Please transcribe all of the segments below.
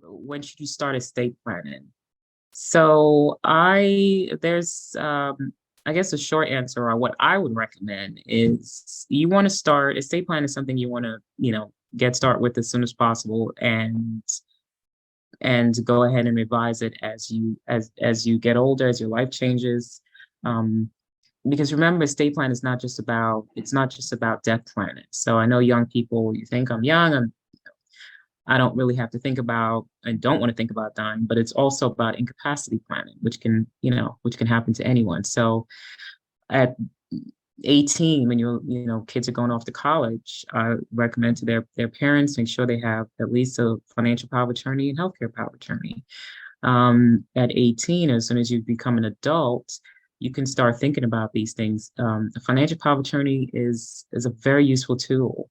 when should you start estate planning? So I guess a short answer or what I would recommend is you want to start estate plan is something you want to, get start with as soon as possible and go ahead and revise it as you get older, as your life changes. Um, because remember, estate plan is not just about it's not just about death planning. So I know young people, you think I'm young, I don't really have to think about and don't want to think about dying, but it's also about incapacity planning, which can happen to anyone. So at 18, when kids are going off to college, I recommend to their parents make sure they have at least a financial power of attorney and healthcare power of attorney. At 18, as soon as you become an adult, you can start thinking about these things. A financial power of attorney is a very useful tool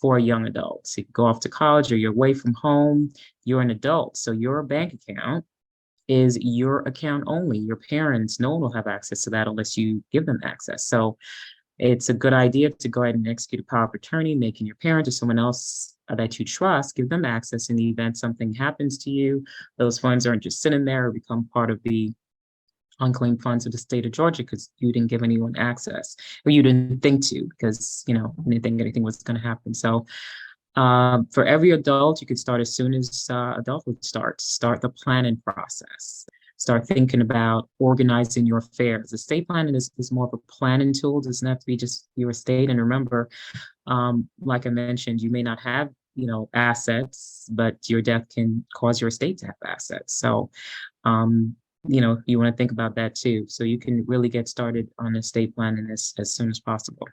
for a young adult. So you go off to college or you're away from home, you're an adult. So your bank account is your account only. Your parents, no one will have access to that unless you give them access. So it's a good idea to go ahead and execute a power of attorney, making your parent or someone else that you trust, give them access in the event something happens to you. Those funds aren't just sitting there or become part of the unclaimed funds of the state of Georgia because you didn't give anyone access or you didn't think to because, you didn't think anything was going to happen. So for every adult, you could start as soon as adulthood starts. Start the planning process. Start thinking about organizing your affairs. Estate planning is more of a planning tool. It doesn't have to be just your estate. And remember, like I mentioned, you may not have assets, but your death can cause your estate to have assets. So you want to think about that too. So you can really get started on estate planning as soon as possible.